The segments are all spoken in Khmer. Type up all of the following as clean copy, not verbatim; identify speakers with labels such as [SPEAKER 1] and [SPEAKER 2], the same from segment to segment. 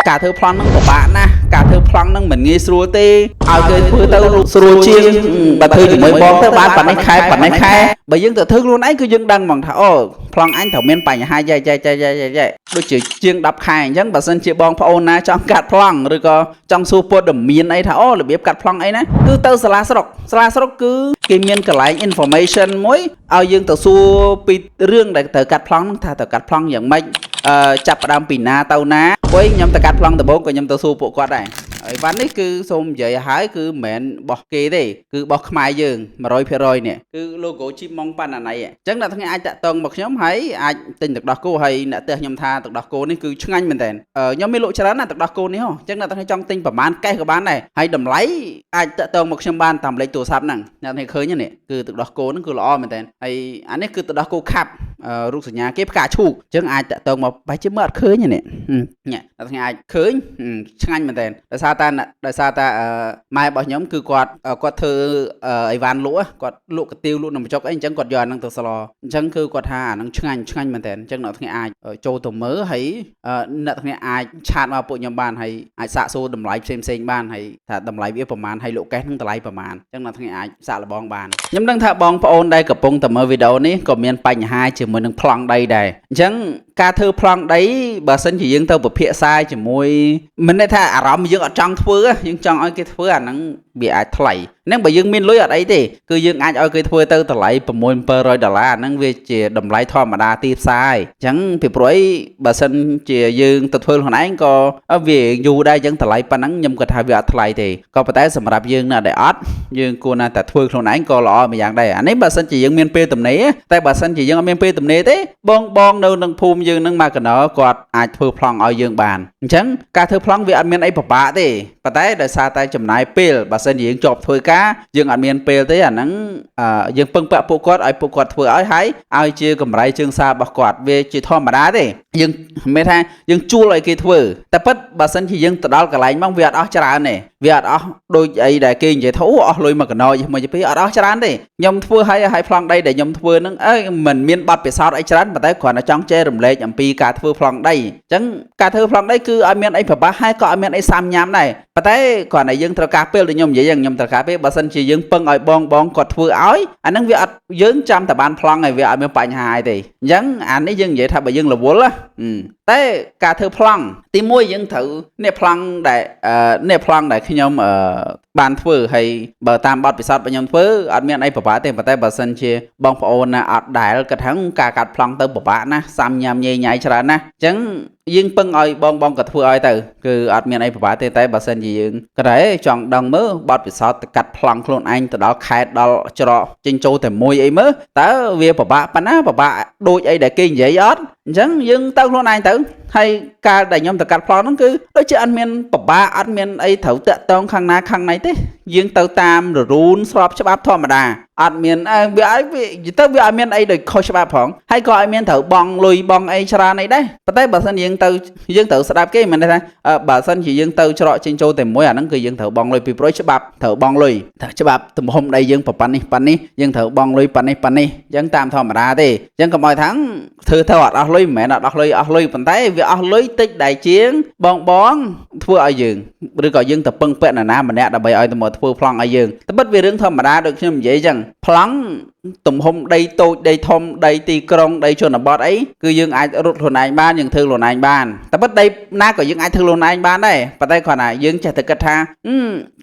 [SPEAKER 1] ការធ្វើប្លង់នឹងពិបាកណាស់ការធ្វើប្លង់នឹងមិនងាយស្រួលទេឲ្យគេធ្វើទៅស្រួលជាងបើធ្វើជាមួយបងទៅបានប៉ុណ្ណេះខែបើយើងទៅធ្វើខ្លួនឯងគឺយើងដឹងហ្មងថាអូប្លង់អញត្រូវមានបញ្ហាយ៉ៃដូចជាជាង10ខែអញ្ចឹងបើសិនជាបងប្អូនណាចង់កាត់ប្លង់ឬក៏ចង់សួរព័ត៌មានអីថាអូរបៀបកាត់ប្លង់អីណាគឺទៅសាលាស្រុកគឺគេមានកន្លែង information មួយឲ្យយើងទៅសួរពីរឿងដែលត្រូវកាត់ប្លង់ហ្នឹងថាត្រូវកាត់ប្លង់យ៉ាងម៉េចចាប់ផ្ដើមពីណាទៅណាវិញខ្ញុំទៅកាត់ប្លង់ដំបូងក៏ខ្ញុំទៅសួរពួកគាត់ដែរហើយបាននេះគឺសូមនិយាយឲ្យគឺមិនមែនបោះគេទេគឺបោះខ្មែរយើង 100% នេះគឺ logo ជីម៉ុងប៉ាណាណៃអញ្ចឹងអ្នកទាំងអាចតាក់ទងមកខ្ញុំហើយអាចទិញទឹកដោះគោហើយអ្នកផ្ទះខ្ញុំថាទឹកដោះគោនេះគឺឆ្ងាញ់មែនតើខ្ញុំមានលក់ច្រើនណាទឹកដោះគោនេះហ៎អញ្ចឹងអ្នកទាំងចង់ទិញប្រហែលកេសក៏បានដែរហើយតម្លៃអាចតាក់ទងមកខ្ញុំបានតាមលេខទូរស័ព្ទហ្នឹងអ្នកទាំងឃើញនេះគឺទឹកដោះគោហ្នឹងគឺល្អមែនតើហើយអានេះគឺទឹកដោះគោខាប់រូបសញ្ញាគេផ្កាឈូកអញ្ចឹងអាចតាក់ទងមកបែរជាមើលអត់ឃើញនេះអ្នកទាំងអាចឃើញឆ្ងាញ់មែនតើដោយសារតែម៉ែរបស់ខ្ញុំគឺគាត់ធ្វើអីវ៉ាន់លក់គាត់លក់កាទៀវលក់នំបញ្ចុកអីអញ្ចឹងគាត់យកអាហ្នឹងទៅស្លអញ្ចឹងគឺគាត់ថាអាហ្នឹងឆ្ងាញ់មែនតើអញ្ចឹងអ្នកទាំងអាចចូលទៅមើលហើយអ្នកទាំងអាចឆាតមកពួកខ្ញុំបានហើយអាចសាកសួរតម្លៃផ្សេងបានហើយថាតម្លៃវាប្រមាណហើយលក់កេសហ្នឹងតម្លៃប្រមាណអញ្ចឹងអ្នកទាំងអាចសាកល្បងបានខ្ញុំដឹងថាបងប្អូនដែលកំពុងតែមើលវីដេអូនេះក៏មានបញ្ហាជាមួយនឹងប្លង់ដីដែរអញ្ចឹងការធ្វើប្លង់ដីបើសិនជាយើងទៅពិភាក្សាជាមួយមិនន័យថាអារម្មណ៍យើងអត់ចង់ធ្វើយើងចង់ឲ្យគេធ្វើអាហ្នឹងវាអាចថ្លៃហ្នឹងបើយើងមានលុយអត់អីទេគឺយើងអាចឲ្យគេធ្វើទៅតម្លៃ$6,700ហ្នឹងវាជាតម្លៃធម្មតាទីផ្សារអញ្ចឹងពីព្រោះអីបើសិនជាយើងទៅធ្វើខ្លួនឯងក៏វាយូរដែរអញ្ចឹងតម្លៃប៉ុណ្ណឹងខ្ញុំគាត់ថាវាអត់ថ្លៃទេក៏ប៉ុន្តែសម្រាប់យើងណាដែលអត់យើងគួរណាតែធ្វើខ្លួនឯងក៏ល្អមួយយ៉ាងដែរអានេះបើសិនជាយើងមានពេលទំនេរតែបើសិនជាយើងអត់មានពេលទំនេរទេបងនៅនឹងភូមិយើងនឹងមកកណោគាត់អាចធ្វើប្លង់ឲ្យយើងបានអញ្ចឹងការធ្វើប្លង់វាអត់មានអីពិបាកទេប៉ុន្តែដោយសារតែចំណាយពេលបើសិនជាយើងជាប់ធ្វើការយើងអត់មានពេលទេអាហ្នឹងយើងពឹងពាក់ពួកគាត់ឲ្យពួកគាត់ធ្វើឲ្យជាកម្រៃជើងសាររបស់គាត់វាជាធម្មតាទេយើងមិនថាយើងជួលឲ្យគេធ្វើតែពិតបើសិនជាយើងទៅដល់កន្លែងមកវាអត់អស់ច្រើនទេវាអត់អស់ដូចអីដែលគេនិយាយថាអូអស់លុយមកកណោមួយពីអត់អស់ច្រើនទេខ្ញុំធ្វើឲ្យប្លង់ដីដែលខ្ញុំធ្វើហ្នឹងមិនមានប័ណ្ណពិសោធន៍អីច្រើនប៉ុន្តែគ្រាន់តែចង់ចែករំលែកអំពីការធ្វើប្លង់ដីអញ្ចឹងការធ្វើប្លង់ដីគឺឲ្យមានអីប្របាស់ហើយក៏ឲ្យមានអីសាំញ៉ាំដែរប៉ុន្តែគ្រាន់តែយើងត្រូវការពេលដូចខ្ញុំនិយាយខ្ញុំត្រូវការពេលបើសិនជាយើងពឹងឲ្យបងគាត់ធ្វើឲ្យអាហ្នឹងវាអត់យើងចាំតែបានប្លង់ហើយវាអត់មានបញ្ហាអីទេអញ្ចឹងអានេះយើងនិយាយថាបើយើងរវល់តែការធ្វើប្លង់ទី1យើងត្រូវនេះប្លង់ដែលខ្ញុំបានធ្វើហើយបើតាមបទពិសោធន៍របស់ខ្ញុំធ្វើអត់មានអីពិបាកទេប៉ុន្តែបើសិនជាបងប្អូនណាអត់ដែលគិតថាការកាត់ប្លង់ទៅពិបាកណាស់សាំញ៉ាំញ៉ៃច្រើនណាស់អញ្ចឹងយើងពឹងឲ្យបងក៏ធ្វើឲ្យទៅគឺអត់មានអីពិបាកទេតែបើសិនជាយើងក៏តែចង់ដឹងមើលបទពិសោធន៍ទៅកាត់ប្លង់ខ្លួនឯងទៅដល់ខេត្តដល់ច្រកចេញចូលតែមួយអីមើលតើវាពិបាកប៉ុណ្ណាពិបាកដូចអីដែលគេនិយាយអត់អញ្ចឹងយើងទៅខ្លួនឯងទៅហើយការដែលខ្ញុំទៅកាត់ប្លង់ហ្នឹងគឺដូចជាអត់មានពិបាកអត់មានអីត្រូវតាក់ទងខាងណាខាងណីទេយើងទៅតាមររូនស្របច្បាប់ធម្មតាអត់មានវាអត់មានអីដូចខុសច្បាប់ផងហើយក៏អត់មានត្រូវបងលុយបងអីច្រើនអីដែរប៉ុន្តែបើសិនយើងត្រូវស្ដាប់គេមិនថាបើសិនជាយើងទៅច្រកចេញចូលតែមួយអាហ្នឹងគឺយើងត្រូវបងលុយពីព្រោះច្បាប់ត្រូវបងលុយថាច្បាប់ទំហំដីយើងប៉ុណ្នេះយើងត្រូវបងលុយប៉ុណ្នេះអញ្ចឹងតាមធម្មតាទេអញ្ចឹងកុំឲ្យថាធ្វើទៅអត់អស់លុយមិនមែនអត់អស់លុយប៉ុន្តែវាអស់លុយតិចដែរជាងបងធ្វើឲ្យយើងឬក៏យើងទៅពឹងពាក់នរណាម្នាក់ដើម្បីឲ្យទៅមកធ្វើប្លង់ឲ្យយើងតែបិទវារឿងធម្មតាដូចខ្ញុំនិយាយអញ្ចឹងប្លង់ទំហំដីតូចដីធំដីទីក្រុងដីជនបទអីគឺយើងអាចរត់ខ្លួនឯងបានយើងធ្វើខ្លួនឯងបានតែពិតដីណាក៏យើងអាចធ្វើខ្លួនឯងបានដែរប៉ុន្តែគ្រាន់តែយើងចេះតែគិតថា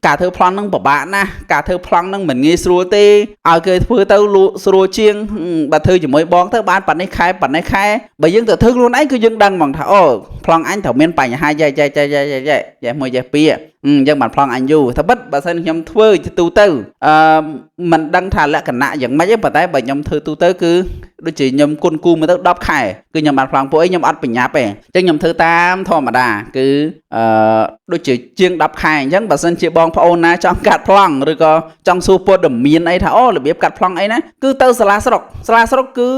[SPEAKER 1] ការធ្វើប្លង់នឹងពិបាកណាស់ការធ្វើប្លង់នឹងមិនងាយស្រួលទេឲ្យគេធ្វើទៅស្រួលជាងបើធ្វើជាមួយបងទៅបានប៉ុណ្ណេះខែបើយើងទៅធ្វើខ្លួនឯងគឺយើងដឹងហ្មងថាអូប្លង់អញត្រូវមានបញ្ហាយ៉ៃមួយយ៉ៃពីរអញ្ចឹងបានប្លង់អញយូរតែពិតបើសិនខ្ញុំធ្វើទូទៅមិនដឹងថាលក្ខណៈយ៉ាងម៉េចទេប៉ុន្តែបើខ្ញុំធ្វើទូទៅគឺដូចជាខ្ញុំគុនគូមកទៅ10ខែគឺខ្ញុំបានប្លង់ពួកអីខ្ញុំអត់បញ្ញាប់ទេអញ្ចឹងខ្ញុំធ្វើតាមធម្មតាគឺដូចជាជាង10ខែអញ្ចឹងបើសិនជាបងប្អូនណាចង់កាត់ប្លង់ឬក៏ចង់សួរព័ត៌មានអីថាអូរបៀបកាត់ប្លង់អីណាគឺទៅសាលាស្រុកគឺ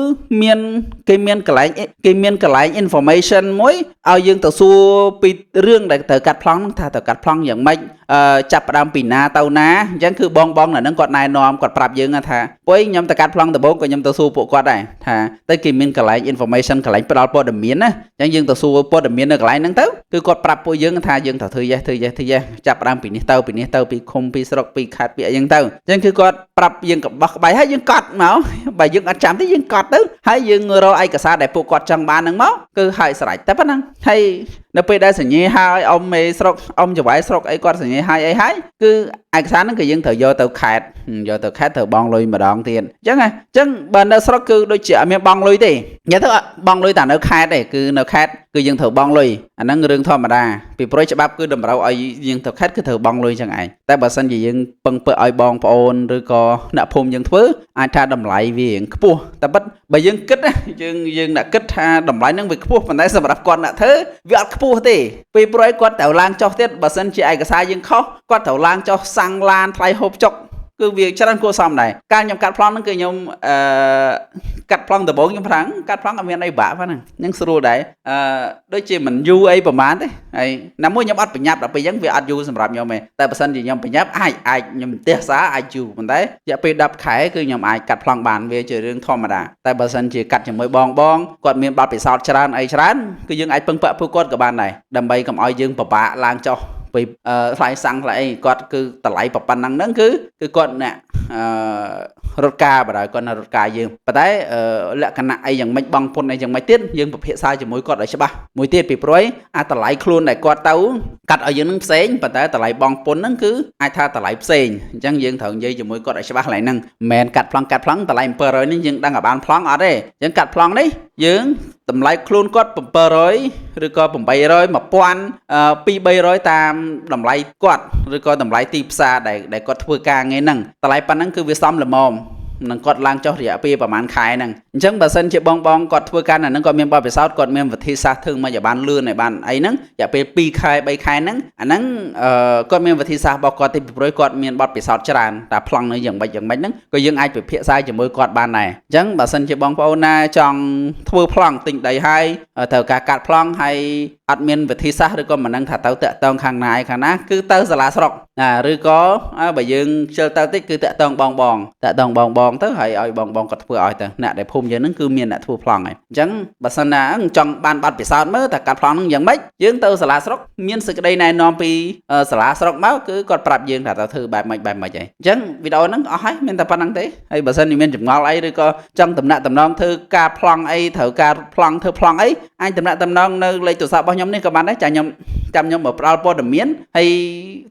[SPEAKER 1] គេមានកន្លែង information មួយឲ្យយើងទៅសួរពីរឿងដែលត្រូវកាត់ប្លង់ហ្នឹងថាត្រូវកាត់ប្លង់យ៉ាងម៉េច ចាប់ផ្ដើមពីណាទៅណាអញ្ចឹងគឺបងនៅហ្នឹងគាត់ណែនាំគាត់ប្រាប់យើងថាពុយខ្ញុំទៅកាត់ប្លង់ដំបូងក៏ខ្ញុំទៅសួរពួកគាត់ដែរថាទៅគេមានកន្លែង information កន្លែងផ្ដល់ព័ត៌មានណាអញ្ចឹងយើងទៅសួរព័ត៌មាននៅកន្លែងហ្នឹងទៅគឺគាត់ប្រាប់ពួកយើងថាយើងត្រូវធ្វើយេចាប់ផ្ដើមពីនេះទៅពីឃុំពីស្រុកពីខេត្តពីអីហ្នឹងទៅអញ្ចឹងគឺគាត់ប្រាប់យើងកបោះក្បាយហើយយើងកត់មកបើយើងអត់ចាំទេយើងកត់ទៅហើយយើងរកឯកសារដែលពួកគាត់ចង់បានហ្នឹងមកគឺហើយស្រេចតែប៉ុណ្ណឹងហើយនៅពេលដែលសញ្ញាហើយអ៊ំមេស្រុកអ៊ំចវាយស្រុកអីគាត់សញ្ញាហើយអីហើយគឺឯកសារហ្នឹងគឺយើងត្រូវយកទៅខេត្តត្រូវបង់លុយម្ដងទៀតអញ្ចឹងបើនៅស្រុកគឺដូចជាអត់មានបង់លុយទេនិយាយទៅបង់លុយតែនៅខេត្តទេគឺនៅខេត្តគឺយើងត្រូវបង់លុយអាហ្នឹងរឿងធម្មតាពីព្រោះច្បាប់គឺតម្រូវឲ្យយើងទៅខេត្តគឺត្រូវបង់លុយចឹងឯងតែបើសិនជាយើងពឹងពាក់ឲ្យបងប្អូនឬក៏អ្នកភូមិយើងធ្វើអាចថាតម្លៃវារៀងខ្ពស់តែបិទបើយើងគិតណាយើងអ្នកគិតថាតម្លៃហ្នឹងវាខ្ពស់ប៉ុន្តែសម្រាប់គាត់អ្នកធ្វើវាអត់ខ្ពស់ទេពីព្រោះគាត់ត្រូវឡើងចុះទៀតបើសិនជាឯកសារយើងខុសគាត់ត្រូវឡើងចុះសាំងឡានថ្លៃហូបចុកគឺវាច្រើនគួរសមដែរការខ្ញុំកាត់ប្លង់ហ្នឹងគឺខ្ញុំកាត់ប្លង់ដំបូងខ្ញុំប្រាំងកាត់ប្លង់អត់មានអីបាក់ហ្នឹងនឹងស្រួលដែរដូចជាមិនយូរអីប្រហែលទេហើយណាមួយខ្ញុំអត់ប្រញាប់ដល់ពេលអញ្ចឹងវាអត់យូរសម្រាប់ខ្ញុំទេតែបើសិនជាខ្ញុំប្រញាប់អាចខ្ញុំទះសារអាចយូរប៉ុន្តែរយៈពេល10ខែគឺខ្ញុំអាចកាត់ប្លង់បានវាជារឿងធម្មតាតែបើសិនជាកាត់ជាមួយបងគាត់មានបទពិសោធន៍ច្រើនអីច្រើនគឺយើងអាចពឹងពាក់ពួកគាត់ក៏បានដែរដើម្បីកុំឲ្យយើងពិបាកឡើងចុះពីថ្លៃសាំងថ្លៃអីគាត់គឺតម្លៃប៉ុណ្ណឹងហ្នឹងគឺគាត់អ្នករត់ការបណ្ដោយគាត់នៅរត់ការយើងប៉ុន្តែលក្ខណៈអីយ៉ាងម៉េចបងពុនអីយ៉ាងម៉េចទៀតយើងពិភាក្សាជាមួយគាត់ឲ្យច្បាស់មួយទៀតពីព្រោះអាតម្លៃខ្លួនដែលគាត់ទៅកាត់ឲ្យយើងនឹងផ្សេងប៉ុន្តែតម្លៃបងពុនហ្នឹងគឺអាចថាតម្លៃផ្សេងអញ្ចឹងយើងត្រូវនិយាយជាមួយគាត់ឲ្យច្បាស់កន្លែងហ្នឹងមិនមែនកាត់ប្លង់តម្លៃ700នេះយើងដឹងឲ្យបានប្លង់អត់ទេអញ្ចឹងកាត់ប្លង់នេះយើងតម្លៃខ្លួនគាត់700ឬក៏800 1000 200-300តាមតម្លៃគាត់ឬក៏តម្លៃទីផ្សារដែលគាត់ធ្វើការងារហ្នឹងតម្លៃប៉ុណ្ណឹងគឺវាសមល្មមនឹងគាត់ឡើងចុះរយៈពេលប្រហែលខែហ្នឹងអញ្ចឹងបើសិនជាបងគាត់ធ្វើការហ្នឹងគាត់មានបទពិសោធន៍គាត់មានវិធីសាស្ត្រធ្វើមិនឲ្យបានលឿនឲ្យបានអីហ្នឹងរយៈពេល2ខែ3ខែហ្នឹងអាហ្នឹងគាត់មានវិធីសាស្ត្ររបស់គាត់ទីពីព្រោះគាត់មានបទពិសោធន៍ច្រើនតែប្លង់នៅយ៉ាងម៉េចហ្នឹងក៏យើងអាចពិភាក្សាជាមួយគាត់បានដែរអញ្ចឹងបើសិនជាបងប្អូនណាចង់ធ្វើប្លង់ទិញដីហើយត្រូវការកាត់ប្លង់ហើយអត់មានវិធីសាស្ត្រឬក៏មិនដឹងថាទៅតាក់តងខាងណាគឺទៅសាលាស្រុកឬក៏បើយើងខ្ជិលទៅតិចគឺតាក់តងបងទៅហើយឲ្យបងគាត់ធ្វើឲ្យទៅអ្នកដែលភូមិយើងហ្នឹងគឺមានអ្នកធ្វើប្លង់ហើយអញ្ចឹងបើសិនណាចង់បានប័ណ្ណពិសោធន៍មើលតែកាត់ប្លង់ហ្នឹងយ៉ាងម៉េចយើងទៅសាលាស្រុកមានសេចក្តីណែនាំពីសាលាស្រុកមកគឺគាត់ប្រាប់យើងថាទៅធ្វើបែបម៉េចអញ្ចឹងវីដេអូហ្នឹងអស់ហើយមានតែប៉ុណ្្នឹងទេហើយបើសិនជាមានចម្ងល់អីឬក៏ចង់តំណាក់តំណងធ្វើការប្លង់អីត្រូវការប្លង់ធ្វើប្លង់អីអាចតំណាក់តំណងនៅលេខទូរស័ព្ទរបស់ខ្ញុំនេះក៏បានដែរចាខ្ញុំមកផ្ដល់ព័ត៌មានហើយ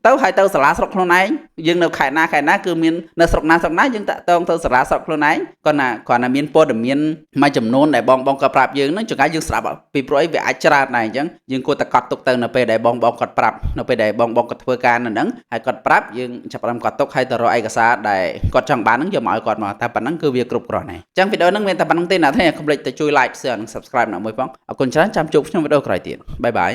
[SPEAKER 1] ទៅសាលាស្រុកខ្លួនឯងយើងនៅខេត្តណាគឺមាននៅស្រុកណាយើងតាក់ទងទៅសាលាស្រុកខ្លួនឯងគ្រាន់តែមានព័ត៌មានមួយចំនួនដែលបងគាត់ប្រាប់យើងហ្នឹងចង្កាយើងស្ដាប់ពីព្រោះអីវាអាចច្រើនដែរអញ្ចឹងយើងគួរតែកត់ទុកទៅនៅពេលដែលបងគាត់ប្រាប់នៅពេលដែលបងគាត់ធ្វើការនៅហ្នឹងហើយគាត់ប្រាប់យើងចាប់ផ្ដើមកត់ទុកហើយទៅរកឯកសារដែលគាត់ចង់បានហ្នឹងយកមកឲ្យគាត់មកតែប៉ុណ្្នឹងគឺវាគ្រប់គ្រាន់ហើយអញ្ចឹងវីដេអូហ្នឹងមានតែប៉ុណ្្នឹងទេអ្នកទាំងអស់គ្នាកុំភ្លេចទៅជួយ like share និង subscribe ណាមួយផងអរគុណច្រើនចាំជួបខ្ញុំវីដេអូក្រោយទៀតបាយបាយ